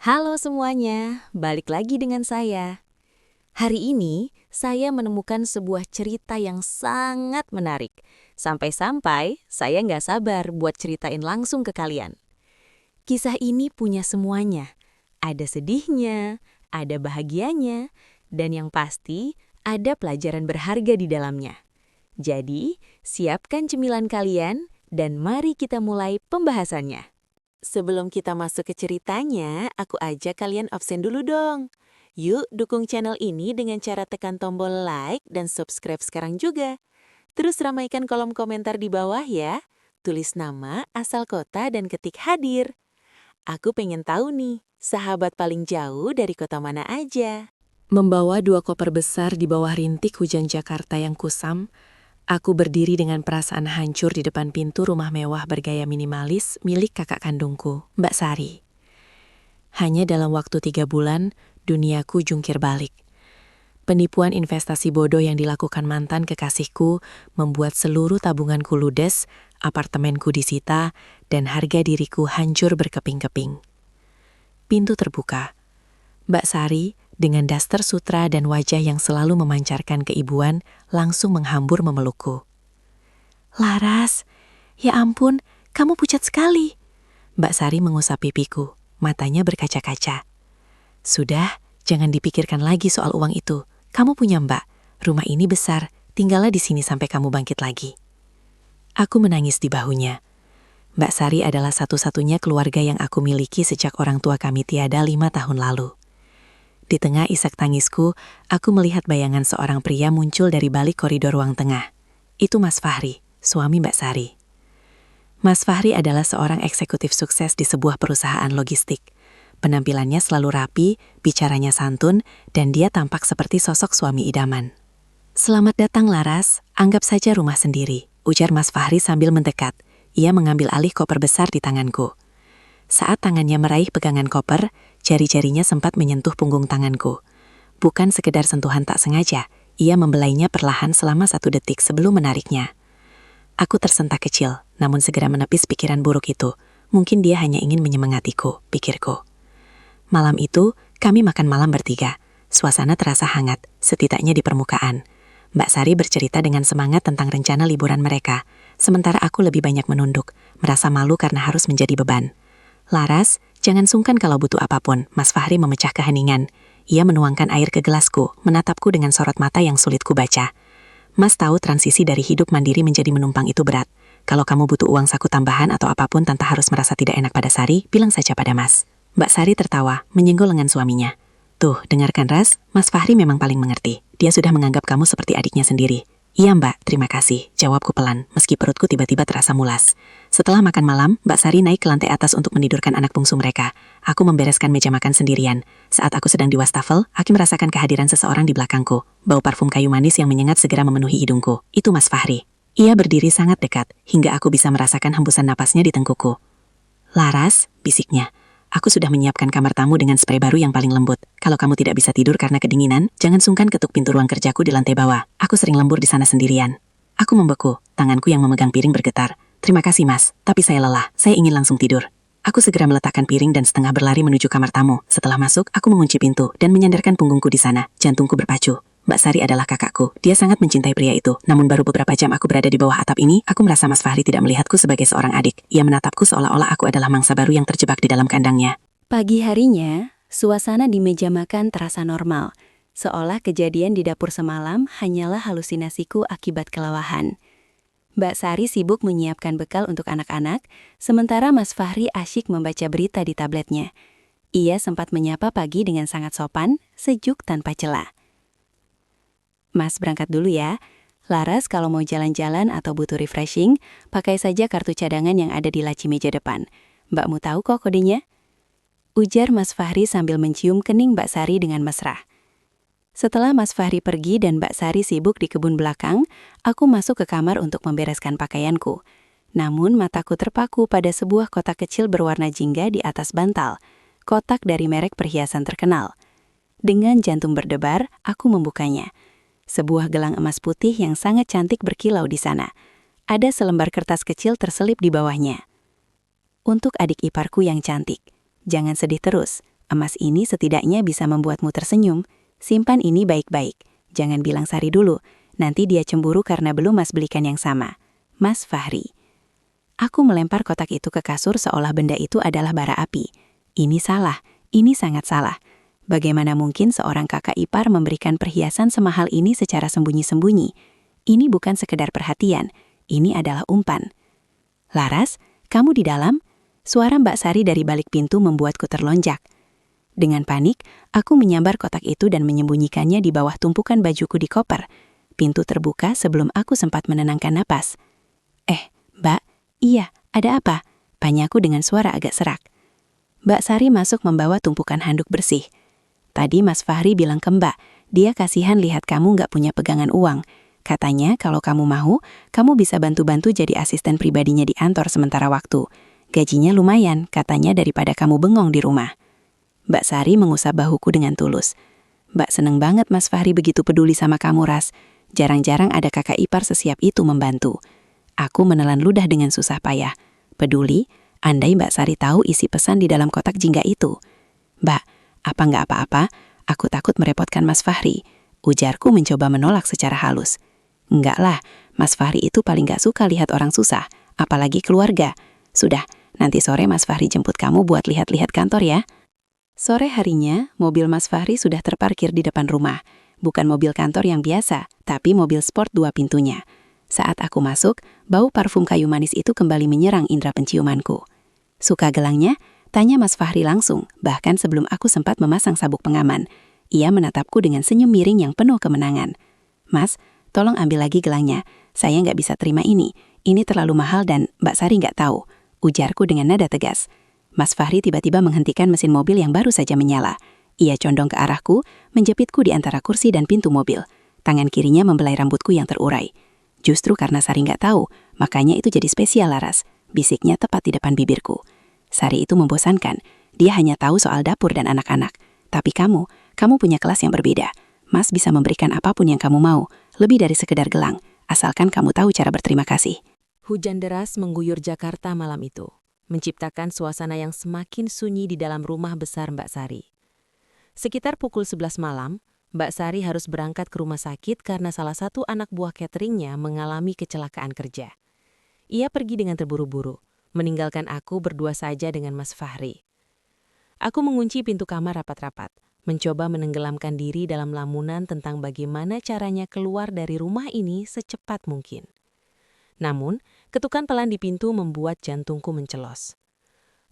Halo semuanya, balik lagi dengan saya. Hari ini, saya menemukan sebuah cerita yang sangat menarik. Sampai-sampai, saya nggak sabar buat ceritain langsung ke kalian. Kisah ini punya semuanya. Ada sedihnya, ada bahagianya, dan yang pasti, ada pelajaran berharga di dalamnya. Jadi, siapkan cemilan kalian, dan mari kita mulai pembahasannya. Sebelum kita masuk ke ceritanya, aku ajak kalian absen dulu dong. Yuk dukung channel ini dengan cara tekan tombol like dan subscribe sekarang juga. Terus ramaikan kolom komentar di bawah ya. Tulis nama, asal kota, dan ketik hadir. Aku pengen tahu nih, sahabat paling jauh dari kota mana aja? Membawa 2 koper besar di bawah rintik hujan Jakarta yang kusam, aku berdiri dengan perasaan hancur di depan pintu rumah mewah bergaya minimalis milik kakak kandungku, Mbak Sari. Hanya dalam waktu 3 bulan, duniaku jungkir balik. Penipuan investasi bodoh yang dilakukan mantan kekasihku membuat seluruh tabunganku ludes, apartemenku disita, dan harga diriku hancur berkeping-keping. Pintu terbuka. Mbak Sari, dengan daster sutra dan wajah yang selalu memancarkan keibuan, langsung menghambur memelukku. "Laras, ya ampun, kamu pucat sekali." Mbak Sari mengusap pipiku, matanya berkaca-kaca. "Sudah, jangan dipikirkan lagi soal uang itu. Kamu punya Mbak, rumah ini besar, tinggallah di sini sampai kamu bangkit lagi." Aku menangis di bahunya. Mbak Sari adalah satu-satunya keluarga yang aku miliki sejak orang tua kami tiada 5 tahun lalu. Di tengah isak tangisku, aku melihat bayangan seorang pria muncul dari balik koridor ruang tengah. Itu Mas Fahri, suami Mbak Sari. Mas Fahri adalah seorang eksekutif sukses di sebuah perusahaan logistik. Penampilannya selalu rapi, bicaranya santun, dan dia tampak seperti sosok suami idaman. "Selamat datang Laras, anggap saja rumah sendiri," ujar Mas Fahri sambil mendekat. Ia mengambil alih koper besar di tanganku. Saat tangannya meraih pegangan koper, jari-jarinya sempat menyentuh punggung tanganku. Bukan sekedar sentuhan tak sengaja, ia membelainya perlahan selama 1 detik sebelum menariknya. Aku tersentak kecil, namun segera menepis pikiran buruk itu. Mungkin dia hanya ingin menyemangatiku, pikirku. Malam itu, kami makan malam bertiga. Suasana terasa hangat, setidaknya di permukaan. Mbak Sari bercerita dengan semangat tentang rencana liburan mereka, sementara aku lebih banyak menunduk, merasa malu karena harus menjadi beban. "Laras, jangan sungkan kalau butuh apapun," Mas Fahri memecah keheningan. Ia menuangkan air ke gelasku, menatapku dengan sorot mata yang sulit kubaca. "Mas tahu transisi dari hidup mandiri menjadi menumpang itu berat. Kalau kamu butuh uang saku tambahan atau apapun tanpa harus merasa tidak enak pada Sari, bilang saja pada Mas." Mbak Sari tertawa, menyenggol lengan suaminya. "Tuh, dengarkan Ras, Mas Fahri memang paling mengerti. Dia sudah menganggap kamu seperti adiknya sendiri." "Iya Mbak, terima kasih," jawabku pelan, meski perutku tiba-tiba terasa mulas. Setelah makan malam, Mbak Sari naik ke lantai atas untuk menidurkan anak bungsu mereka. Aku membereskan meja makan sendirian. Saat aku sedang di wastafel, aku merasakan kehadiran seseorang di belakangku. Bau parfum kayu manis yang menyengat segera memenuhi hidungku. Itu Mas Fahri. Ia berdiri sangat dekat, hingga aku bisa merasakan hembusan napasnya di tengkukku. "Laras," bisiknya. "Aku sudah menyiapkan kamar tamu dengan spray baru yang paling lembut. Kalau kamu tidak bisa tidur karena kedinginan, jangan sungkan ketuk pintu ruang kerjaku di lantai bawah. Aku sering lembur di sana sendirian." Aku membeku, tanganku yang memegang piring bergetar. "Terima kasih Mas, tapi saya lelah, saya ingin langsung tidur." Aku segera meletakkan piring dan setengah berlari menuju kamar tamu. Setelah masuk, aku mengunci pintu dan menyandarkan punggungku di sana, jantungku berpacu. Mbak Sari adalah kakakku, dia sangat mencintai pria itu. Namun baru beberapa jam aku berada di bawah atap ini, aku merasa Mas Fahri tidak melihatku sebagai seorang adik. Ia menatapku seolah-olah aku adalah mangsa baru yang terjebak di dalam kandangnya. Pagi harinya, suasana di meja makan terasa normal, seolah kejadian di dapur semalam hanyalah halusinasiku akibat kelelahan. Mbak Sari sibuk menyiapkan bekal untuk anak-anak, sementara Mas Fahri asyik membaca berita di tabletnya. Ia sempat menyapa pagi dengan sangat sopan, sejuk tanpa celah. "Mas berangkat dulu ya. Laras kalau mau jalan-jalan atau butuh refreshing, pakai saja kartu cadangan yang ada di laci meja depan. Mbakmu tahu kok kodenya," ujar Mas Fahri sambil mencium kening Mbak Sari dengan mesra. Setelah Mas Fahri pergi dan Mbak Sari sibuk di kebun belakang, aku masuk ke kamar untuk membereskan pakaianku. Namun mataku terpaku pada sebuah kotak kecil berwarna jingga di atas bantal. Kotak dari merek perhiasan terkenal. Dengan jantung berdebar, aku membukanya. Sebuah gelang emas putih yang sangat cantik berkilau di sana. Ada selembar kertas kecil terselip di bawahnya. "Untuk adik iparku yang cantik. Jangan sedih terus. Emas ini setidaknya bisa membuatmu tersenyum. Simpan ini baik-baik. Jangan bilang Sari dulu. Nanti dia cemburu karena belum Mas belikan yang sama. Mas Fahri. Aku melempar kotak itu ke kasur seolah benda itu adalah bara api. Ini salah. Ini sangat salah. Bagaimana mungkin seorang kakak ipar memberikan perhiasan semahal ini secara sembunyi-sembunyi? Ini bukan sekedar perhatian. Ini adalah umpan. Laras, kamu di dalam? Suara Mbak Sari dari balik pintu membuatku terlonjak. Dengan panik, aku menyambar kotak itu dan menyembunyikannya di bawah tumpukan bajuku di koper. Pintu terbuka sebelum aku sempat menenangkan napas. Mbak, iya, ada apa? Tanyaku dengan suara agak serak. Mbak Sari masuk membawa tumpukan handuk bersih. Tadi Mas Fahri bilang ke Mbak, dia kasihan lihat kamu nggak punya pegangan uang. Katanya kalau kamu mau, kamu bisa bantu-bantu jadi asisten pribadinya di kantor sementara waktu. Gajinya lumayan, katanya daripada kamu bengong di rumah. Mbak Sari mengusap bahuku dengan tulus. Mbak seneng banget Mas Fahri begitu peduli sama kamu, Ras. Jarang-jarang ada kakak ipar sesiap itu membantu. Aku menelan ludah dengan susah payah. Peduli, andai Mbak Sari tahu isi pesan di dalam kotak jingga itu. Mbak, apa nggak apa-apa? Aku takut merepotkan Mas Fahri. Ujarku mencoba menolak secara halus. Enggak lah, Mas Fahri itu paling nggak suka lihat orang susah, apalagi keluarga. Sudah, nanti sore Mas Fahri jemput kamu buat lihat-lihat kantor ya. Sore harinya, mobil Mas Fahri sudah terparkir di depan rumah. Bukan mobil kantor yang biasa, tapi mobil sport 2 pintunya. Saat aku masuk, bau parfum kayu manis itu kembali menyerang indera penciumanku. Suka gelangnya? Tanya Mas Fahri langsung, bahkan sebelum aku sempat memasang sabuk pengaman. Ia menatapku dengan senyum miring yang penuh kemenangan. Mas, tolong ambil lagi gelangnya. Saya nggak bisa terima ini. Ini terlalu mahal dan Mbak Sari nggak tahu. Ujarku dengan nada tegas. Mas Fahri tiba-tiba menghentikan mesin mobil yang baru saja menyala. Ia condong ke arahku, menjepitku di antara kursi dan pintu mobil. Tangan kirinya membelai rambutku yang terurai. Justru karena Sari nggak tahu, makanya itu jadi spesial, Laras. Bisiknya tepat di depan bibirku. Sari itu membosankan. Dia hanya tahu soal dapur dan anak-anak. Tapi kamu punya kelas yang berbeda. Mas bisa memberikan apapun yang kamu mau, lebih dari sekedar gelang, asalkan kamu tahu cara berterima kasih. Hujan deras mengguyur Jakarta malam itu, menciptakan suasana yang semakin sunyi di dalam rumah besar Mbak Sari. Sekitar pukul 11 malam, Mbak Sari harus berangkat ke rumah sakit karena salah satu anak buah cateringnya mengalami kecelakaan kerja. Ia pergi dengan terburu-buru, meninggalkan aku berdua saja dengan Mas Fahri. Aku mengunci pintu kamar rapat-rapat, mencoba menenggelamkan diri dalam lamunan tentang bagaimana caranya keluar dari rumah ini secepat mungkin. Namun, ketukan pelan di pintu membuat jantungku mencelos.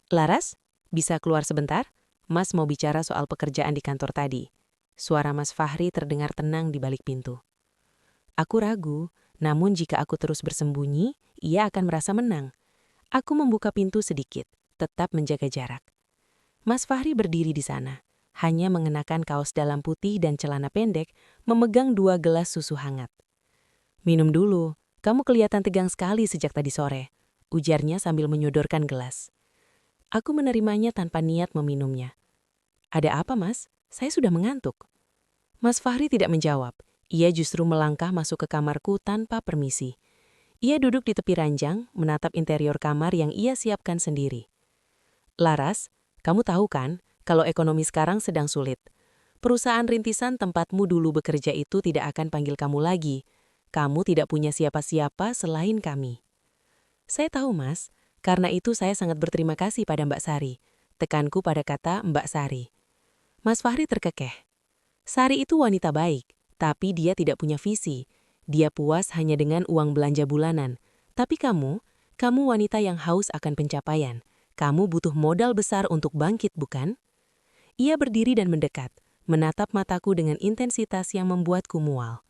Laras, bisa keluar sebentar? Mas mau bicara soal pekerjaan di kantor tadi. Suara Mas Fahri terdengar tenang di balik pintu. Aku ragu, namun jika aku terus bersembunyi, ia akan merasa menang. Aku membuka pintu sedikit, tetap menjaga jarak. Mas Fahri berdiri di sana, hanya mengenakan kaos dalam putih dan celana pendek, memegang 2 gelas susu hangat. Minum dulu, kamu kelihatan tegang sekali sejak tadi sore, ujarnya sambil menyodorkan gelas. Aku menerimanya tanpa niat meminumnya. Ada apa, Mas? Saya sudah mengantuk. Mas Fahri tidak menjawab. Ia justru melangkah masuk ke kamarku tanpa permisi. Ia duduk di tepi ranjang, menatap interior kamar yang ia siapkan sendiri. Laras, kamu tahu kan, kalau ekonomi sekarang sedang sulit. Perusahaan rintisan tempatmu dulu bekerja itu tidak akan panggil kamu lagi. Kamu tidak punya siapa-siapa selain kami. Saya tahu, Mas. Karena itu saya sangat berterima kasih pada Mbak Sari. Tekanku pada kata Mbak Sari. Mas Fahri terkekeh. Sari itu wanita baik, tapi dia tidak punya visi. Dia puas hanya dengan uang belanja bulanan. Tapi kamu wanita yang haus akan pencapaian. Kamu butuh modal besar untuk bangkit, bukan? Ia berdiri dan mendekat, menatap mataku dengan intensitas yang membuatku mual.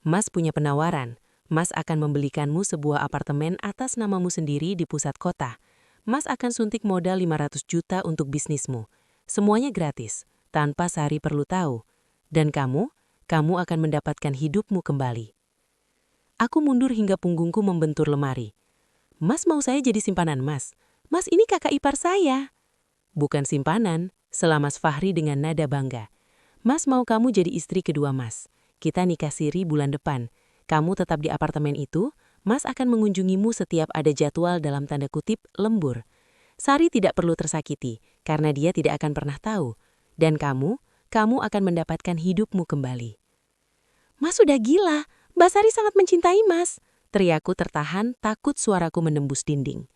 Mas punya penawaran. Mas akan membelikanmu sebuah apartemen atas namamu sendiri di pusat kota. Mas akan suntik modal 500 juta untuk bisnismu. Semuanya gratis, tanpa Sari perlu tahu. Dan kamu akan mendapatkan hidupmu kembali. Aku mundur hingga punggungku membentur lemari. Mas mau saya jadi simpanan Mas? Mas ini kakak ipar saya. Bukan simpanan, sela Mas Fahri dengan nada bangga. Mas mau kamu jadi istri kedua Mas. Kita nikah siri bulan depan. Kamu tetap di apartemen itu, Mas akan mengunjungimu setiap ada jadwal dalam tanda kutip lembur. Sari tidak perlu tersakiti, karena dia tidak akan pernah tahu. Dan kamu akan mendapatkan hidupmu kembali. Mas sudah gila, Mbak Sari sangat mencintai Mas. Teriakku tertahan, takut suaraku menembus dinding.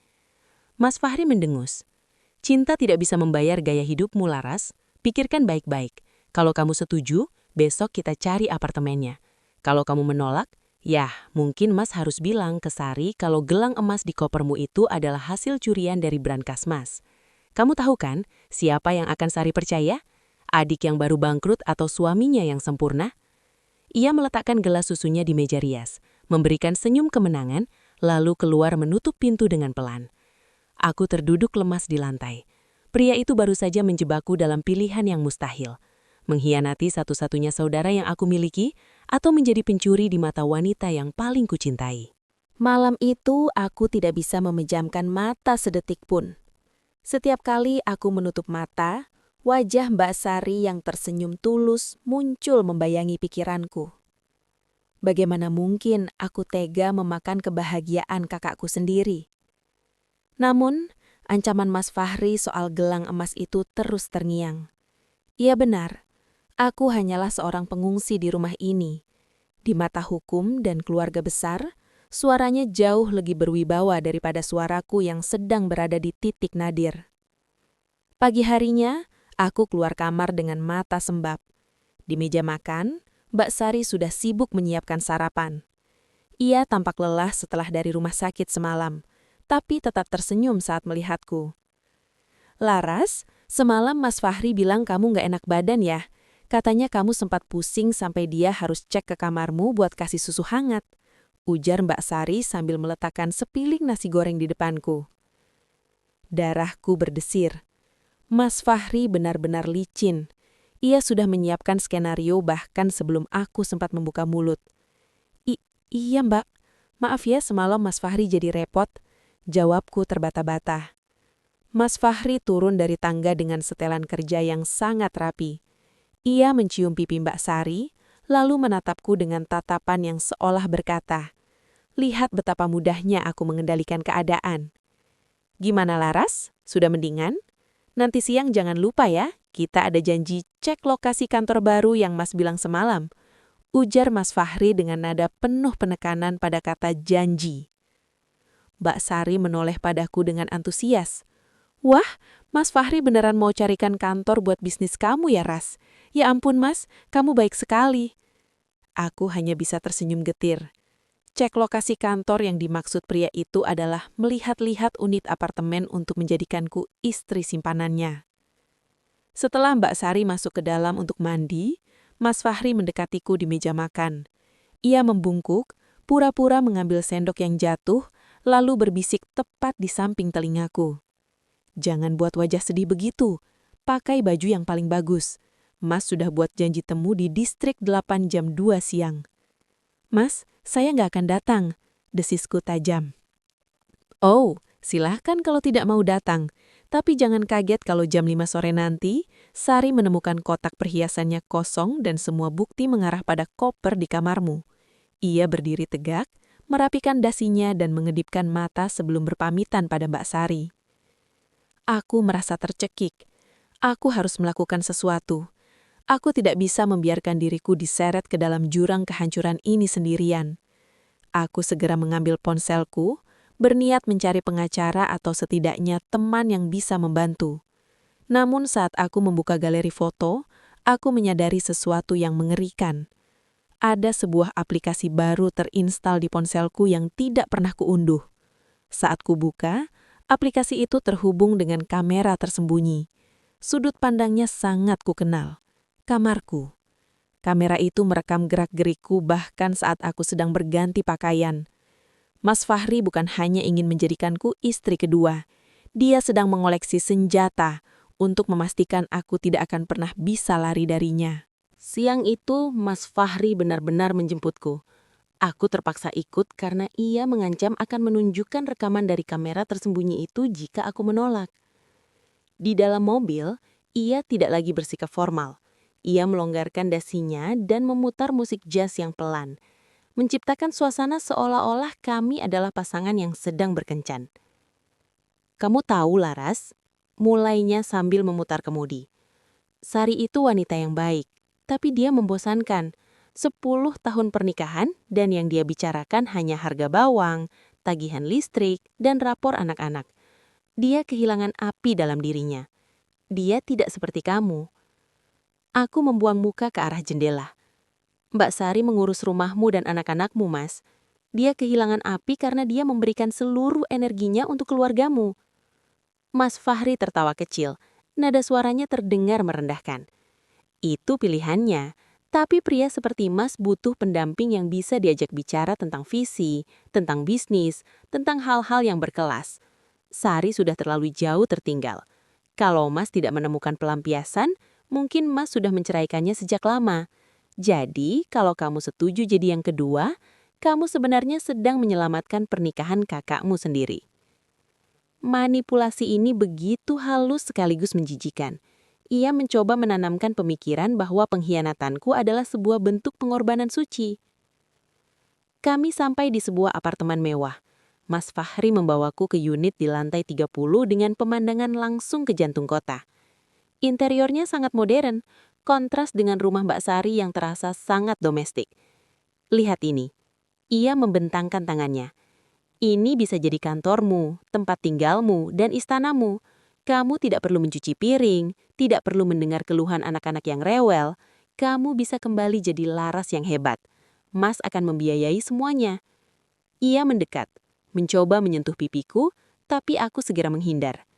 Mas Fahri mendengus. Cinta tidak bisa membayar gaya hidupmu, Laras. Pikirkan baik-baik. Kalau kamu setuju, besok kita cari apartemennya. Kalau kamu menolak, ya mungkin Mas harus bilang ke Sari kalau gelang emas di kopermu itu adalah hasil curian dari brankas Mas. Kamu tahu kan siapa yang akan Sari percaya? Adik yang baru bangkrut atau suaminya yang sempurna? Ia meletakkan gelas susunya di meja rias, memberikan senyum kemenangan, lalu keluar menutup pintu dengan pelan. Aku terduduk lemas di lantai. Pria itu baru saja menjebakku dalam pilihan yang mustahil. Mengkhianati satu-satunya saudara yang aku miliki, atau menjadi pencuri di mata wanita yang paling kucintai. Malam itu aku tidak bisa memejamkan mata sedetik pun. Setiap kali aku menutup mata, wajah Mbak Sari yang tersenyum tulus muncul membayangi pikiranku. Bagaimana mungkin aku tega memakan kebahagiaan kakakku sendiri? Namun, ancaman Mas Fahri soal gelang emas itu terus terngiang. Ia benar, aku hanyalah seorang pengungsi di rumah ini. Di mata hukum dan keluarga besar, suaranya jauh lebih berwibawa daripada suaraku yang sedang berada di titik nadir. Pagi harinya, aku keluar kamar dengan mata sembab. Di meja makan, Mbak Sari sudah sibuk menyiapkan sarapan. Ia tampak lelah setelah dari rumah sakit semalam, tapi tetap tersenyum saat melihatku. "Laras, semalam Mas Fahri bilang kamu nggak enak badan ya? Katanya kamu sempat pusing sampai dia harus cek ke kamarmu buat kasih susu hangat," ujar Mbak Sari sambil meletakkan sepiling nasi goreng di depanku. Darahku berdesir. Mas Fahri benar-benar licin. Ia sudah menyiapkan skenario bahkan sebelum aku sempat membuka mulut. Iya Mbak, maaf ya semalam Mas Fahri jadi repot," jawabku terbata-bata. Mas Fahri turun dari tangga dengan setelan kerja yang sangat rapi. Ia mencium pipi Mbak Sari, lalu menatapku dengan tatapan yang seolah berkata, "Lihat betapa mudahnya aku mengendalikan keadaan." "Gimana Laras? Sudah mendingan? Nanti siang jangan lupa ya, kita ada janji cek lokasi kantor baru yang Mas bilang semalam," ujar Mas Fahri dengan nada penuh penekanan pada kata janji. Mbak Sari menoleh padaku dengan antusias. "Wah, Mas Fahri beneran mau carikan kantor buat bisnis kamu ya, Ras? Ya ampun Mas, kamu baik sekali." Aku hanya bisa tersenyum getir. Cek lokasi kantor yang dimaksud pria itu adalah melihat-lihat unit apartemen untuk menjadikanku istri simpanannya. Setelah Mbak Sari masuk ke dalam untuk mandi, Mas Fahri mendekatiku di meja makan. Ia membungkuk, pura-pura mengambil sendok yang jatuh, lalu berbisik tepat di samping telingaku. "Jangan buat wajah sedih begitu. Pakai baju yang paling bagus. Mas sudah buat janji temu di distrik 8 jam 2 siang. "Mas, saya nggak akan datang," desisku tajam. "Oh, silahkan kalau tidak mau datang. Tapi jangan kaget kalau jam 5 sore nanti, Sari menemukan kotak perhiasannya kosong dan semua bukti mengarah pada koper di kamarmu." Ia berdiri tegak, merapikan dasinya dan mengedipkan mata sebelum berpamitan pada Mbak Sari. Aku merasa tercekik. Aku harus melakukan sesuatu. Aku tidak bisa membiarkan diriku diseret ke dalam jurang kehancuran ini sendirian. Aku segera mengambil ponselku, berniat mencari pengacara atau setidaknya teman yang bisa membantu. Namun saat aku membuka galeri foto, aku menyadari sesuatu yang mengerikan. Ada sebuah aplikasi baru terinstal di ponselku yang tidak pernah kuunduh. Saat kubuka, aplikasi itu terhubung dengan kamera tersembunyi. Sudut pandangnya sangat kukenal. Kamarku. Kamera itu merekam gerak-gerikku bahkan saat aku sedang berganti pakaian. Mas Fahri bukan hanya ingin menjadikanku istri kedua. Dia sedang mengoleksi senjata untuk memastikan aku tidak akan pernah bisa lari darinya. Siang itu, Mas Fahri benar-benar menjemputku. Aku terpaksa ikut karena ia mengancam akan menunjukkan rekaman dari kamera tersembunyi itu jika aku menolak. Di dalam mobil, ia tidak lagi bersikap formal. Ia melonggarkan dasinya dan memutar musik jazz yang pelan, menciptakan suasana seolah-olah kami adalah pasangan yang sedang berkencan. Kamu tahu, Laras, mulainya sambil memutar kemudi. Sari itu wanita yang baik, tapi dia membosankan. 10 tahun pernikahan dan yang dia bicarakan hanya harga bawang, tagihan listrik, dan rapor anak-anak. Dia kehilangan api dalam dirinya. Dia tidak seperti kamu. Aku membuang muka ke arah jendela. Mbak Sari mengurus rumahmu dan anak-anakmu, Mas. Dia kehilangan api karena dia memberikan seluruh energinya untuk keluargamu. Mas Fahri tertawa kecil. Nada suaranya terdengar merendahkan. Itu pilihannya, tapi pria seperti Mas butuh pendamping yang bisa diajak bicara tentang visi, tentang bisnis, tentang hal-hal yang berkelas. Sari sudah terlalu jauh tertinggal. Kalau Mas tidak menemukan pelampiasan, mungkin Mas sudah menceraikannya sejak lama. Jadi, kalau kamu setuju jadi yang kedua, kamu sebenarnya sedang menyelamatkan pernikahan kakakmu sendiri. Manipulasi ini begitu halus sekaligus menjijikan. Ia mencoba menanamkan pemikiran bahwa pengkhianatanku adalah sebuah bentuk pengorbanan suci. Kami sampai di sebuah apartemen mewah. Mas Fahri membawaku ke unit di lantai 30 dengan pemandangan langsung ke jantung kota. Interiornya sangat modern, kontras dengan rumah Mbak Sari yang terasa sangat domestik. Lihat ini. Ia membentangkan tangannya. Ini bisa jadi kantormu, tempat tinggalmu, dan istanamu. Kamu tidak perlu mencuci piring, tidak perlu mendengar keluhan anak-anak yang rewel. Kamu bisa kembali jadi Laras yang hebat. Mas akan membiayai semuanya. Ia mendekat, mencoba menyentuh pipiku, tapi aku segera menghindar.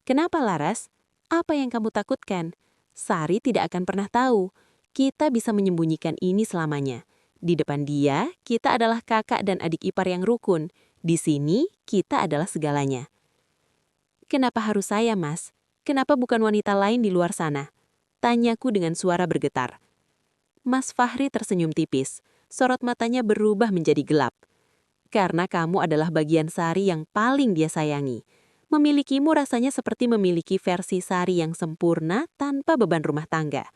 Kenapa, Laras? Apa yang kamu takutkan? Sari tidak akan pernah tahu. Kita bisa menyembunyikan ini selamanya. Di depan dia, kita adalah kakak dan adik ipar yang rukun. Di sini, kita adalah segalanya. Kenapa harus saya, Mas? Kenapa bukan wanita lain di luar sana? Tanyaku dengan suara bergetar. Mas Fahri tersenyum tipis. Sorot matanya berubah menjadi gelap. Karena kamu adalah bagian Sari yang paling dia sayangi. Memilikimu rasanya seperti memiliki versi Sari yang sempurna tanpa beban rumah tangga.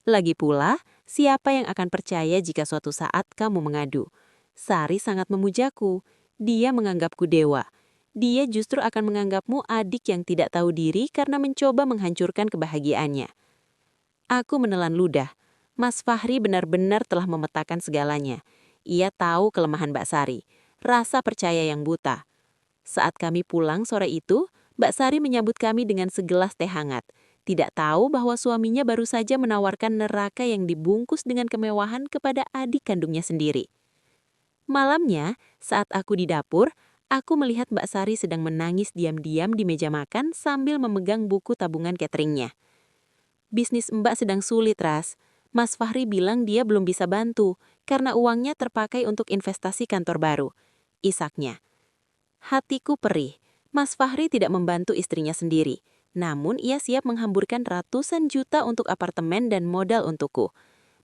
Lagi pula, siapa yang akan percaya jika suatu saat kamu mengadu? Sari sangat memujaku. Dia menganggapku dewa. Dia justru akan menganggapmu adik yang tidak tahu diri karena mencoba menghancurkan kebahagiaannya. Aku menelan ludah. Mas Fahri benar-benar telah memetakan segalanya. Ia tahu kelemahan Mbak Sari, rasa percaya yang buta. Saat kami pulang sore itu, Mbak Sari menyambut kami dengan segelas teh hangat. Tidak tahu bahwa suaminya baru saja menawarkan neraka yang dibungkus dengan kemewahan kepada adik kandungnya sendiri. Malamnya, saat aku di dapur, aku melihat Mbak Sari sedang menangis diam-diam di meja makan sambil memegang buku tabungan cateringnya. Bisnis Mbak sedang sulit, Ras. Mas Fahri bilang dia belum bisa bantu karena uangnya terpakai untuk investasi kantor baru. Isaknya. Hatiku perih. Mas Fahri tidak membantu istrinya sendiri. Namun ia siap menghamburkan ratusan juta untuk apartemen dan modal untukku.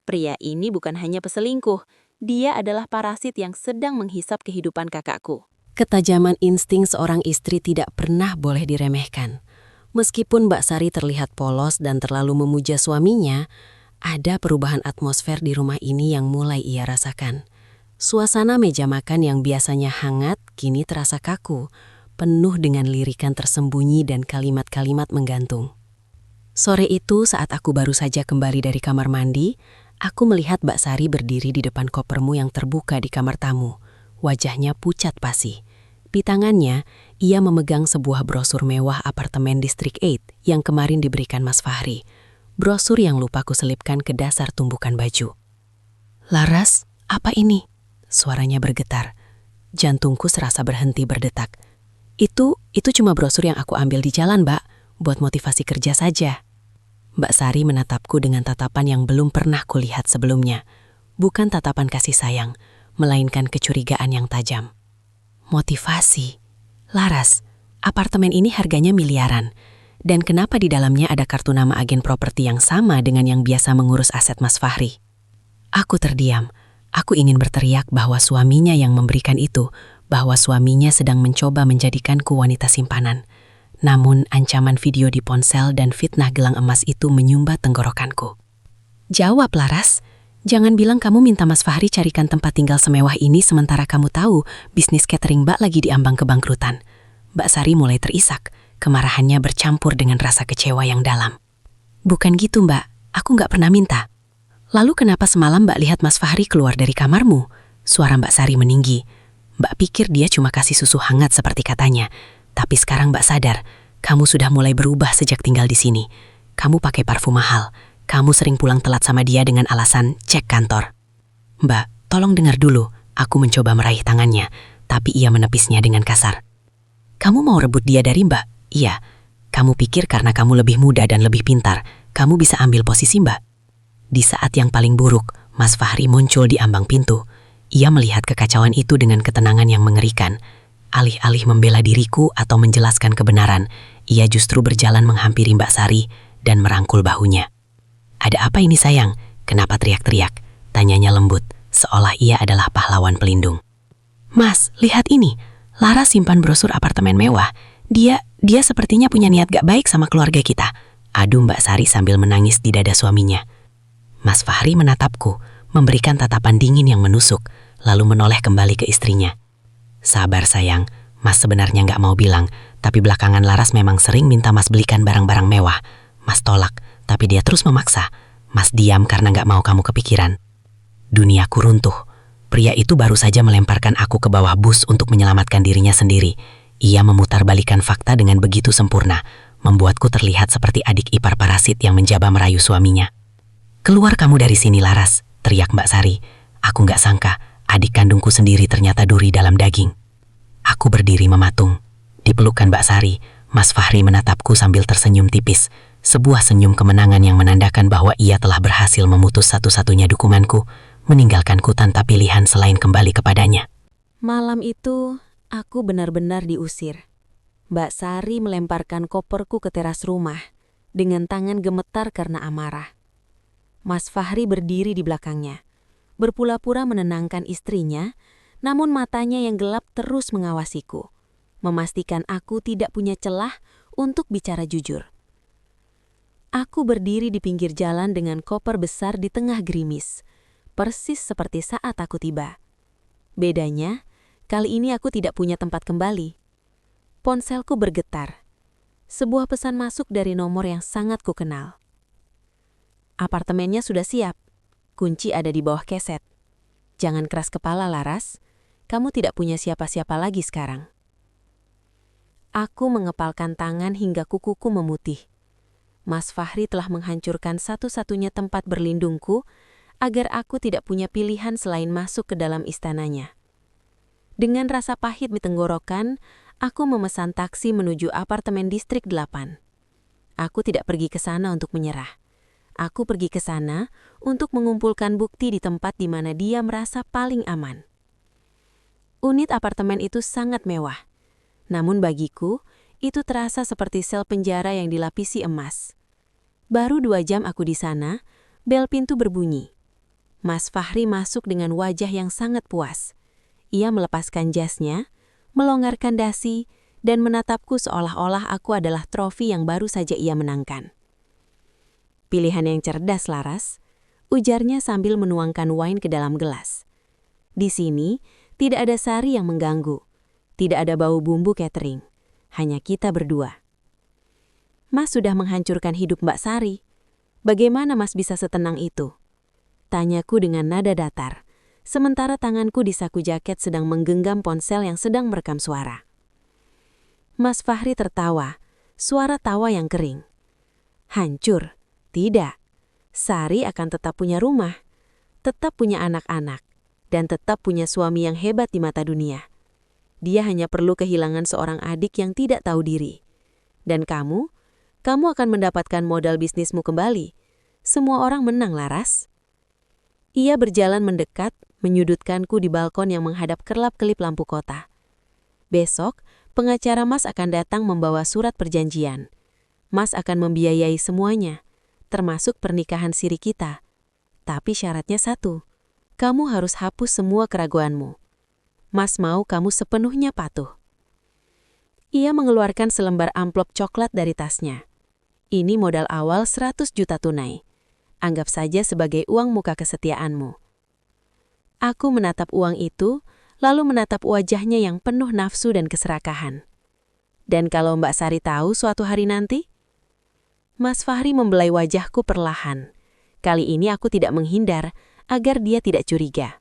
Pria ini bukan hanya peselingkuh. Dia adalah parasit yang sedang menghisap kehidupan kakakku. Ketajaman insting seorang istri tidak pernah boleh diremehkan. Meskipun Mbak Sari terlihat polos dan terlalu memuja suaminya, ada perubahan atmosfer di rumah ini yang mulai ia rasakan. Suasana meja makan yang biasanya hangat kini terasa kaku, penuh dengan lirikan tersembunyi dan kalimat-kalimat menggantung. Sore itu saat aku baru saja kembali dari kamar mandi, aku melihat Mbak Sari berdiri di depan kopermu yang terbuka di kamar tamu. Wajahnya pucat pasi. Di tangannya, ia memegang sebuah brosur mewah apartemen Distrik 8 yang kemarin diberikan Mas Fahri. Brosur yang lupa ku selipkan ke dasar tumbukan baju. Laras, apa ini? Suaranya bergetar. Jantungku serasa berhenti berdetak. Itu cuma brosur yang aku ambil di jalan, Mbak, buat motivasi kerja saja. Mbak Sari menatapku dengan tatapan yang belum pernah kulihat sebelumnya. Bukan tatapan kasih sayang, melainkan kecurigaan yang tajam. Motivasi. Laras, apartemen ini harganya miliaran. Dan kenapa di dalamnya ada kartu nama agen properti yang sama dengan yang biasa mengurus aset Mas Fahri? Aku terdiam. Aku ingin berteriak bahwa suaminya yang memberikan itu, bahwa suaminya sedang mencoba menjadikanku wanita simpanan. Namun ancaman video di ponsel dan fitnah gelang emas itu menyumbat tenggorokanku. Jawab, Laras. Jangan bilang kamu minta Mas Fahri carikan tempat tinggal semewah ini sementara kamu tahu bisnis catering Mbak lagi diambang kebangkrutan. Mbak Sari mulai terisak, kemarahannya bercampur dengan rasa kecewa yang dalam. Bukan gitu Mbak, aku nggak pernah minta. Lalu kenapa semalam Mbak lihat Mas Fahri keluar dari kamarmu? Suara Mbak Sari meninggi. Mbak pikir dia cuma kasih susu hangat seperti katanya. Tapi sekarang Mbak sadar, kamu sudah mulai berubah sejak tinggal di sini. Kamu pakai parfum mahal. Kamu sering pulang telat sama dia dengan alasan cek kantor. Mbak, tolong dengar dulu. Aku mencoba meraih tangannya, tapi ia menepisnya dengan kasar. Kamu mau rebut dia dari Mbak? Iya. Kamu pikir karena kamu lebih muda dan lebih pintar, kamu bisa ambil posisi Mbak? Di saat yang paling buruk, Mas Fahri muncul di ambang pintu. Ia melihat kekacauan itu dengan ketenangan yang mengerikan. Alih-alih membela diriku atau menjelaskan kebenaran, ia justru berjalan menghampiri Mbak Sari dan merangkul bahunya. Ada apa ini sayang? Kenapa teriak-teriak? Tanyanya lembut, seolah ia adalah pahlawan pelindung. Mas, lihat ini. Laras simpan brosur apartemen mewah. Dia sepertinya punya niat gak baik sama keluarga kita. Adu Mbak Sari sambil menangis di dada suaminya. Mas Fahri menatapku, memberikan tatapan dingin yang menusuk, lalu menoleh kembali ke istrinya. Sabar sayang, Mas sebenarnya gak mau bilang, tapi belakangan Laras memang sering minta Mas belikan barang-barang mewah. Mas tolak, tapi dia terus memaksa. Mas diam karena gak mau kamu kepikiran. Duniaku runtuh. Pria itu baru saja melemparkan aku ke bawah bus untuk menyelamatkan dirinya sendiri. Ia memutarbalikan fakta dengan begitu sempurna, membuatku terlihat seperti adik ipar parasit yang menjaba merayu suaminya. Keluar kamu dari sini Laras, teriak Mbak Sari. Aku gak sangka, adik kandungku sendiri ternyata duri dalam daging. Aku berdiri mematung. Di pelukan Mbak Sari, Mas Fahri menatapku sambil tersenyum tipis. Sebuah senyum kemenangan yang menandakan bahwa ia telah berhasil memutus satu-satunya dukunganku, meninggalkanku tanpa pilihan selain kembali kepadanya. Malam itu, aku benar-benar diusir. Mbak Sari melemparkan koperku ke teras rumah dengan tangan gemetar karena amarah. Mas Fahri berdiri di belakangnya, berpura-pura menenangkan istrinya, namun matanya yang gelap terus mengawasiku, memastikan aku tidak punya celah untuk bicara jujur. Aku berdiri di pinggir jalan dengan koper besar di tengah gerimis, persis seperti saat aku tiba. Bedanya, kali ini aku tidak punya tempat kembali. Ponselku bergetar. Sebuah pesan masuk dari nomor yang sangat kukenal. Apartemennya sudah siap. Kunci ada di bawah keset. Jangan keras kepala, Laras. Kamu tidak punya siapa-siapa lagi sekarang. Aku mengepalkan tangan hingga kukuku memutih. Mas Fahri telah menghancurkan satu-satunya tempat berlindungku agar aku tidak punya pilihan selain masuk ke dalam istananya. Dengan rasa pahit di tenggorokan, aku memesan taksi menuju apartemen distrik 8. Aku tidak pergi ke sana untuk menyerah. Aku pergi ke sana untuk mengumpulkan bukti di tempat di mana dia merasa paling aman. Unit apartemen itu sangat mewah. Namun bagiku, itu terasa seperti sel penjara yang dilapisi emas. Baru 2 jam aku di sana, bel pintu berbunyi. Mas Fahri masuk dengan wajah yang sangat puas. Ia melepaskan jasnya, melonggarkan dasi, dan menatapku seolah-olah aku adalah trofi yang baru saja ia menangkan. Pilihan yang cerdas, Laras, ujarnya sambil menuangkan wine ke dalam gelas. Di sini, tidak ada Sari yang mengganggu. Tidak ada bau bumbu catering. Hanya kita berdua. Mas sudah menghancurkan hidup Mbak Sari. Bagaimana Mas bisa setenang itu? Tanyaku dengan nada datar, sementara tanganku di saku jaket sedang menggenggam ponsel yang sedang merekam suara. Mas Fahri tertawa, suara tawa yang kering. Hancur? Tidak. Sari akan tetap punya rumah, tetap punya anak-anak, dan tetap punya suami yang hebat di mata dunia. Dia hanya perlu kehilangan seorang adik yang tidak tahu diri. Dan kamu akan mendapatkan modal bisnismu kembali. Semua orang menang, Laras. Ia berjalan mendekat, menyudutkanku di balkon yang menghadap kerlap-kelip lampu kota. Besok, pengacara Mas akan datang membawa surat perjanjian. Mas akan membiayai semuanya, termasuk pernikahan siri kita. Tapi syaratnya satu, kamu harus hapus semua keraguanmu. Mas mau kamu sepenuhnya patuh. Ia mengeluarkan selembar amplop coklat dari tasnya. Ini modal awal 100 juta tunai. Anggap saja sebagai uang muka kesetiaanmu. Aku menatap uang itu, lalu menatap wajahnya yang penuh nafsu dan keserakahan. Dan kalau Mbak Sari tahu suatu hari nanti? Mas Fahri membelai wajahku perlahan. Kali ini aku tidak menghindar agar dia tidak curiga.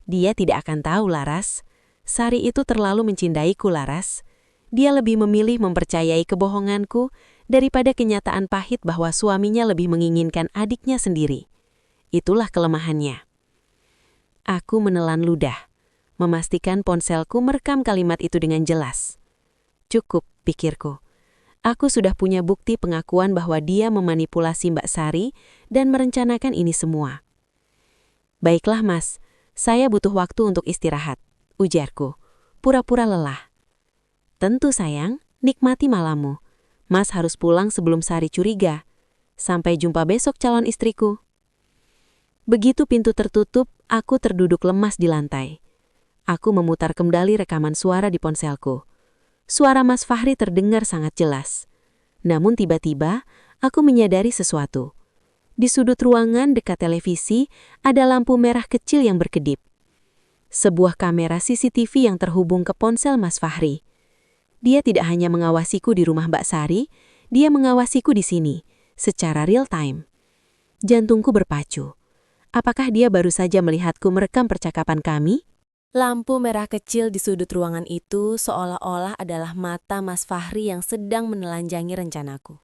Dia tidak akan tahu, Laras. Sari itu terlalu mencintaiku, Laras. Dia lebih memilih mempercayai kebohonganku daripada kenyataan pahit bahwa suaminya lebih menginginkan adiknya sendiri. Itulah kelemahannya. Aku menelan ludah, memastikan ponselku merekam kalimat itu dengan jelas. Cukup, pikirku. Aku sudah punya bukti pengakuan bahwa dia memanipulasi Mbak Sari dan merencanakan ini semua. Baiklah, Mas. Saya butuh waktu untuk istirahat, ujarku, pura-pura lelah. Tentu sayang, nikmati malammu. Mas harus pulang sebelum Sari curiga. Sampai jumpa besok calon istriku. Begitu pintu tertutup, aku terduduk lemas di lantai. Aku memutar kembali rekaman suara di ponselku. Suara Mas Fahri terdengar sangat jelas. Namun tiba-tiba, aku menyadari sesuatu. Di sudut ruangan dekat televisi, ada lampu merah kecil yang berkedip. Sebuah kamera CCTV yang terhubung ke ponsel Mas Fahri. Dia tidak hanya mengawasiku di rumah Mbak Sari, dia mengawasiku di sini, secara real time. Jantungku berpacu. Apakah dia baru saja melihatku merekam percakapan kami? Lampu merah kecil di sudut ruangan itu seolah-olah adalah mata Mas Fahri yang sedang menelanjangi rencanaku.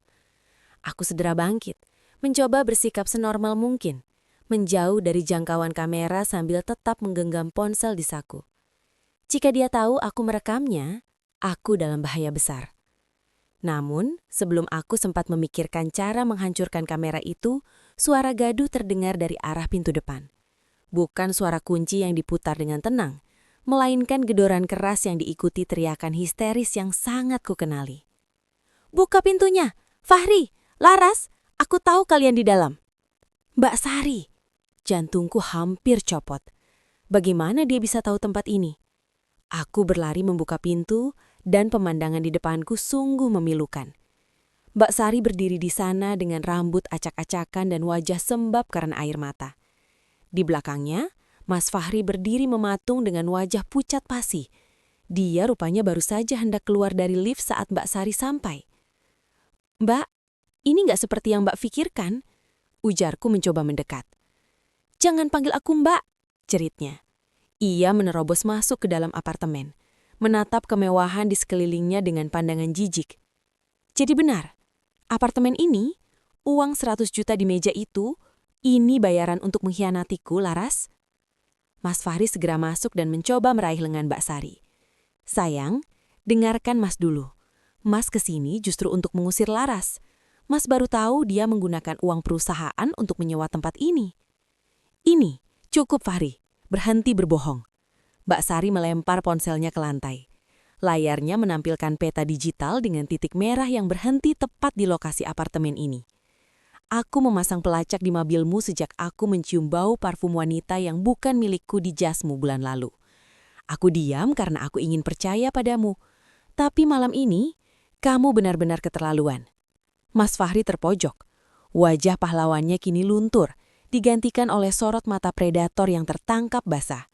Aku segera bangkit, mencoba bersikap senormal mungkin, menjauh dari jangkauan kamera sambil tetap menggenggam ponsel di saku. Jika dia tahu aku merekamnya, aku dalam bahaya besar. Namun, sebelum aku sempat memikirkan cara menghancurkan kamera itu, suara gaduh terdengar dari arah pintu depan. Bukan suara kunci yang diputar dengan tenang, melainkan gedoran keras yang diikuti teriakan histeris yang sangat kukenali. "Buka pintunya! Fahri! Laras! Aku tahu kalian di dalam!" Mbak Sari! Jantungku hampir copot. Bagaimana dia bisa tahu tempat ini? Aku berlari membuka pintu dan pemandangan di depanku sungguh memilukan. Mbak Sari berdiri di sana dengan rambut acak-acakan dan wajah sembab karena air mata. Di belakangnya, Mas Fahri berdiri mematung dengan wajah pucat pasi. Dia rupanya baru saja hendak keluar dari lift saat Mbak Sari sampai. "Mbak, ini nggak seperti yang Mbak pikirkan," ujarku mencoba mendekat. "Jangan panggil aku Mbak," ceritnya. Ia menerobos masuk ke dalam apartemen, menatap kemewahan di sekelilingnya dengan pandangan jijik. Jadi benar, apartemen ini, uang 100 juta di meja itu, ini bayaran untuk mengkhianatiku, Laras? Mas Fahri segera masuk dan mencoba meraih lengan Mbak Sari. "Sayang, dengarkan Mas dulu. Mas kesini justru untuk mengusir Laras. Mas baru tahu dia menggunakan uang perusahaan untuk menyewa tempat ini." "Ini, cukup Fahri. Berhenti berbohong." Mbak Sari melempar ponselnya ke lantai. Layarnya menampilkan peta digital dengan titik merah yang berhenti tepat di lokasi apartemen ini. "Aku memasang pelacak di mobilmu sejak aku mencium bau parfum wanita yang bukan milikku di jasmu bulan lalu. Aku diam karena aku ingin percaya padamu. Tapi malam ini, kamu benar-benar keterlaluan." Mas Fahri terpojok. Wajah pahlawannya kini luntur, digantikan oleh sorot mata predator yang tertangkap basah.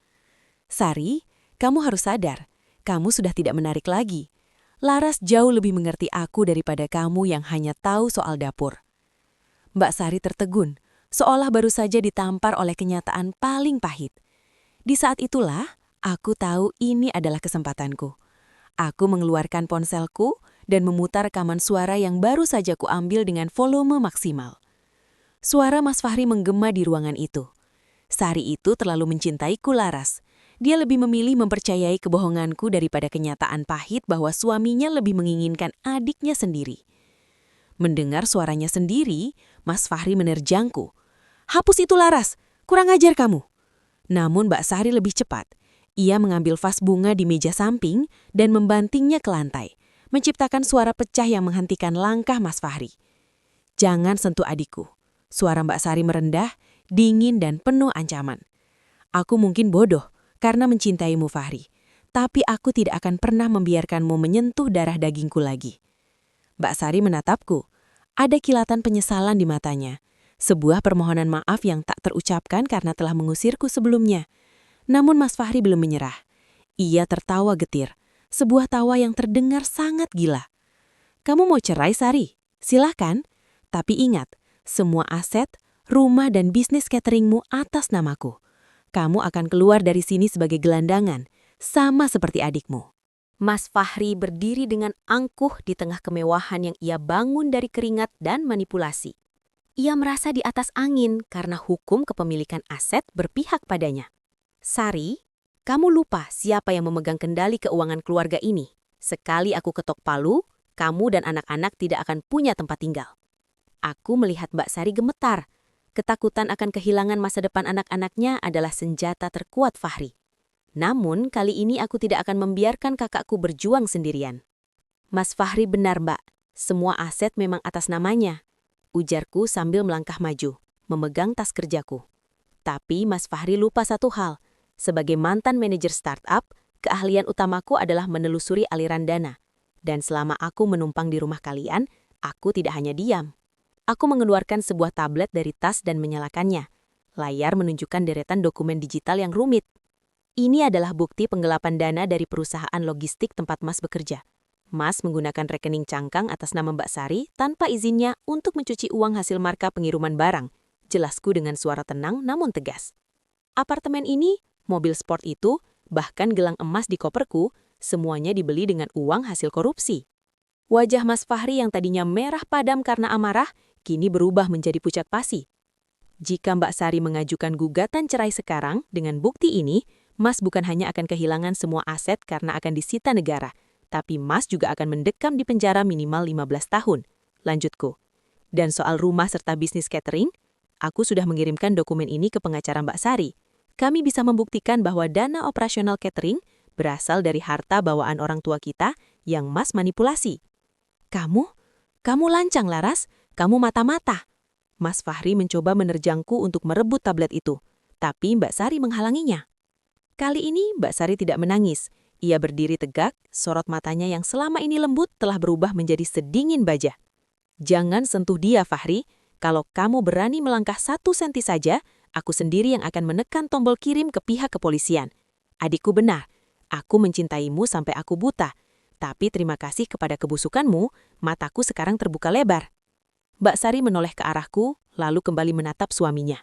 "Sari, kamu harus sadar, kamu sudah tidak menarik lagi. Laras jauh lebih mengerti aku daripada kamu yang hanya tahu soal dapur." Mbak Sari tertegun, seolah baru saja ditampar oleh kenyataan paling pahit. Di saat itulah, aku tahu ini adalah kesempatanku. Aku mengeluarkan ponselku dan memutar rekaman suara yang baru saja kuambil dengan volume maksimal. Suara Mas Fahri menggema di ruangan itu. Sari itu terlalu mencintaiku, Laras. Dia lebih memilih mempercayai kebohonganku daripada kenyataan pahit bahwa suaminya lebih menginginkan adiknya sendiri. Mendengar suaranya sendiri, Mas Fahri menerjangku. "Hapus itu, Laras! Kurang ajar kamu!" Namun Mbak Sari lebih cepat. Ia mengambil vas bunga di meja samping dan membantingnya ke lantai, menciptakan suara pecah yang menghentikan langkah Mas Fahri. "Jangan sentuh adikku." Suara Mbak Sari merendah, dingin dan penuh ancaman. "Aku mungkin bodoh karena mencintaimu, Fahri. Tapi aku tidak akan pernah membiarkanmu menyentuh darah dagingku lagi." Mbak Sari menatapku. Ada kilatan penyesalan di matanya. Sebuah permohonan maaf yang tak terucapkan karena telah mengusirku sebelumnya. Namun Mas Fahri belum menyerah. Ia tertawa getir, Sebuah tawa yang terdengar sangat gila. Kamu mau cerai, Sari? Silahkan. Tapi ingat, semua aset, rumah dan bisnis cateringmu atas namaku. Kamu akan keluar dari sini sebagai gelandangan, sama seperti adikmu. Mas Fahri berdiri dengan angkuh di tengah kemewahan yang ia bangun dari keringat dan manipulasi. Ia merasa di atas angin karena hukum kepemilikan aset berpihak padanya. Sari, kamu lupa siapa yang memegang kendali keuangan keluarga ini. Sekali aku ketok palu, kamu dan anak-anak tidak akan punya tempat tinggal. Aku melihat Mbak Sari gemetar. Ketakutan akan kehilangan masa depan anak-anaknya adalah senjata terkuat Fahri. Namun, kali ini aku tidak akan membiarkan kakakku berjuang sendirian. Mas Fahri benar, Mbak. Semua aset memang atas namanya. Ujarku sambil melangkah maju, memegang tas kerjaku. Tapi Mas Fahri lupa satu hal. Sebagai mantan manajer startup, keahlian utamaku adalah menelusuri aliran dana. Dan selama aku menumpang di rumah kalian, aku tidak hanya diam. Aku mengeluarkan sebuah tablet dari tas dan menyalakannya. Layar menunjukkan deretan dokumen digital yang rumit. Ini adalah bukti penggelapan dana dari perusahaan logistik tempat Mas bekerja. Mas menggunakan rekening cangkang atas nama Mbak Sari tanpa izinnya untuk mencuci uang hasil marka pengiriman barang. Jelasku dengan suara tenang namun tegas. Apartemen ini, mobil sport itu, bahkan gelang emas di koperku, semuanya dibeli dengan uang hasil korupsi. Wajah Mas Fahri yang tadinya merah padam karena amarah, kini berubah menjadi pucat pasi. Jika Mbak Sari mengajukan gugatan cerai sekarang, dengan bukti ini, Mas bukan hanya akan kehilangan semua aset karena akan disita negara, tapi Mas juga akan mendekam di penjara minimal 15 tahun. Lanjutku. Dan soal rumah serta bisnis catering, aku sudah mengirimkan dokumen ini ke pengacara Mbak Sari. Kami bisa membuktikan bahwa dana operasional catering berasal dari harta bawaan orang tua kita yang Mas manipulasi. Kamu lancang, Laras. Kamu mata-mata. Mas Fahri mencoba menerjangku untuk merebut tablet itu, tapi Mbak Sari menghalanginya. Kali ini Mbak Sari tidak menangis. Ia berdiri tegak, sorot matanya yang selama ini lembut telah berubah menjadi sedingin baja. Jangan sentuh dia, Fahri. Kalau kamu berani melangkah 1 senti saja, aku sendiri yang akan menekan tombol kirim ke pihak kepolisian. Adikku benar, aku mencintaimu sampai aku buta. Tapi terima kasih kepada kebusukanmu, mataku sekarang terbuka lebar. Mbak Sari menoleh ke arahku, lalu kembali menatap suaminya.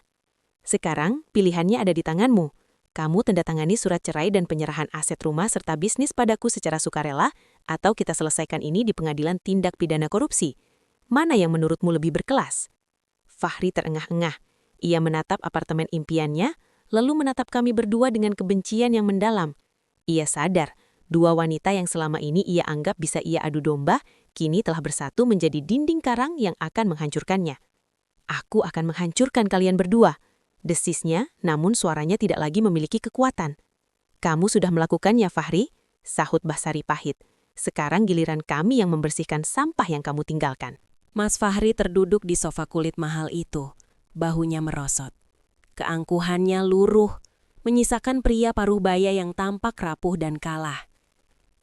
Sekarang, pilihannya ada di tanganmu. Kamu tanda tangani surat cerai dan penyerahan aset rumah serta bisnis padaku secara sukarela, atau kita selesaikan ini di pengadilan tindak pidana korupsi. Mana yang menurutmu lebih berkelas? Fahri terengah-engah. Ia menatap apartemen impiannya, lalu menatap kami berdua dengan kebencian yang mendalam. Ia sadar, 2 wanita yang selama ini ia anggap bisa ia adu domba, kini telah bersatu menjadi dinding karang yang akan menghancurkannya. Aku akan menghancurkan kalian berdua. Desisnya, namun suaranya tidak lagi memiliki kekuatan. Kamu sudah melakukannya, Fahri, sahut Mbak Sari pahit. Sekarang giliran kami yang membersihkan sampah yang kamu tinggalkan. Mas Fahri terduduk di sofa kulit mahal itu. Bahunya merosot. Keangkuhannya luruh, menyisakan pria paruh baya yang tampak rapuh dan kalah.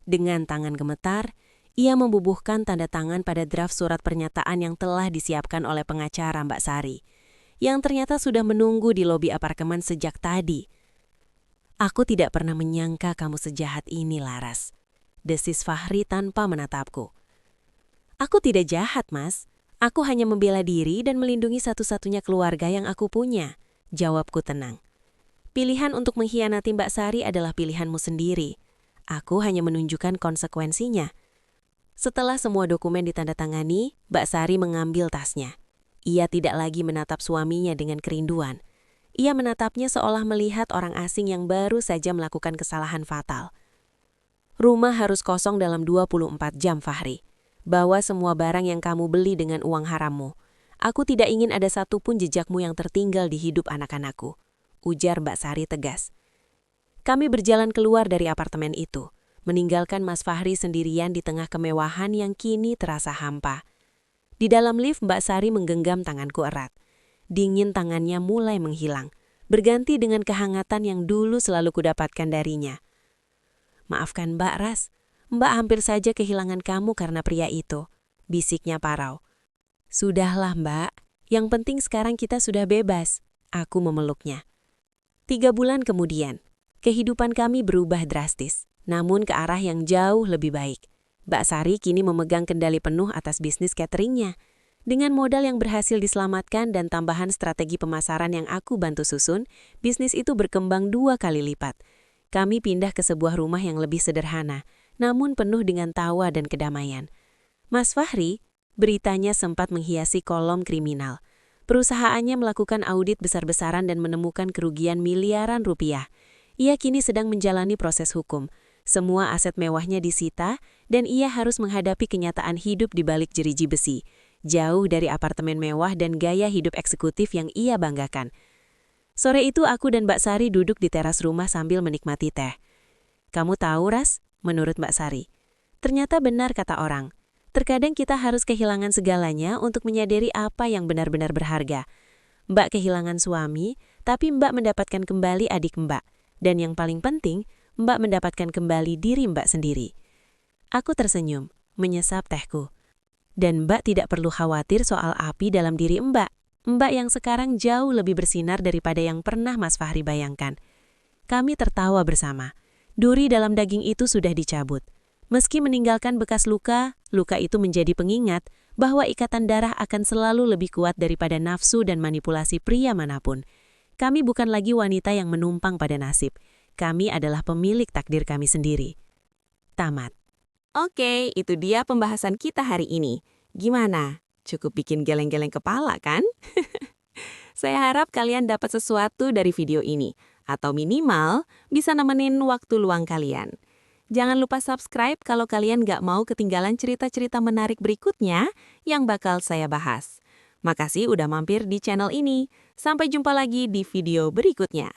Dengan tangan gemetar, ia membubuhkan tanda tangan pada draft surat pernyataan yang telah disiapkan oleh pengacara Mbak Sari, yang ternyata sudah menunggu di lobi apartemen sejak tadi. Aku tidak pernah menyangka kamu sejahat ini, Laras. Desis Fahri tanpa menatapku. Aku tidak jahat, Mas. Aku hanya membela diri dan melindungi satu-satunya keluarga yang aku punya. Jawabku tenang. Pilihan untuk mengkhianati Mbak Sari adalah pilihanmu sendiri. Aku hanya menunjukkan konsekuensinya. Setelah semua dokumen ditandatangani, Mbak Sari mengambil tasnya. Ia tidak lagi menatap suaminya dengan kerinduan. Ia menatapnya seolah melihat orang asing yang baru saja melakukan kesalahan fatal. Rumah harus kosong dalam 24 jam, Fahri. Bawa semua barang yang kamu beli dengan uang harammu. Aku tidak ingin ada satupun jejakmu yang tertinggal di hidup anak-anakku, ujar Mbak Sari tegas. Kami berjalan keluar dari apartemen itu, meninggalkan Mas Fahri sendirian di tengah kemewahan yang kini terasa hampa. Di dalam lift, Mbak Sari menggenggam tanganku erat. Dingin tangannya mulai menghilang, berganti dengan kehangatan yang dulu selalu kudapatkan darinya. Maafkan Mbak Ras, Mbak hampir saja kehilangan kamu karena pria itu, bisiknya parau. Sudahlah Mbak, yang penting sekarang kita sudah bebas. Aku memeluknya. 3 bulan kemudian, kehidupan kami berubah drastis. namun ke arah yang jauh lebih baik. Mbak Sari kini memegang kendali penuh atas bisnis cateringnya. Dengan modal yang berhasil diselamatkan dan tambahan strategi pemasaran yang aku bantu susun, bisnis itu berkembang 2 kali lipat. Kami pindah ke sebuah rumah yang lebih sederhana, namun penuh dengan tawa dan kedamaian. Mas Fahri, beritanya sempat menghiasi kolom kriminal. Perusahaannya melakukan audit besar-besaran dan menemukan kerugian miliaran rupiah. Ia kini sedang menjalani proses hukum. Semua aset mewahnya disita, dan ia harus menghadapi kenyataan hidup di balik jeriji besi, jauh dari apartemen mewah dan gaya hidup eksekutif yang ia banggakan. Sore itu aku dan Mbak Sari duduk di teras rumah sambil menikmati teh. Kamu tahu, Ras, menurut Mbak Sari, ternyata benar kata orang. Terkadang kita harus kehilangan segalanya untuk menyadari apa yang benar-benar berharga. Mbak kehilangan suami, tapi Mbak mendapatkan kembali adik Mbak. Dan yang paling penting, Mbak mendapatkan kembali diri Mbak sendiri. Aku tersenyum, menyesap tehku. Dan Mbak tidak perlu khawatir soal api dalam diri Mbak. Mbak yang sekarang jauh lebih bersinar daripada yang pernah Mas Fahri bayangkan. Kami tertawa bersama. Duri dalam daging itu sudah dicabut. Meski meninggalkan bekas luka, luka itu menjadi pengingat bahwa ikatan darah akan selalu lebih kuat daripada nafsu dan manipulasi pria manapun. Kami bukan lagi wanita yang menumpang pada nasib. Kami adalah pemilik takdir kami sendiri. Tamat. Oke, itu dia pembahasan kita hari ini. Gimana? Cukup bikin geleng-geleng kepala kan? Saya harap kalian dapat sesuatu dari video ini, atau minimal bisa nemenin waktu luang kalian. Jangan lupa subscribe kalau kalian gak mau ketinggalan cerita-cerita menarik berikutnya yang bakal saya bahas. Makasih udah mampir di channel ini. Sampai jumpa lagi di video berikutnya.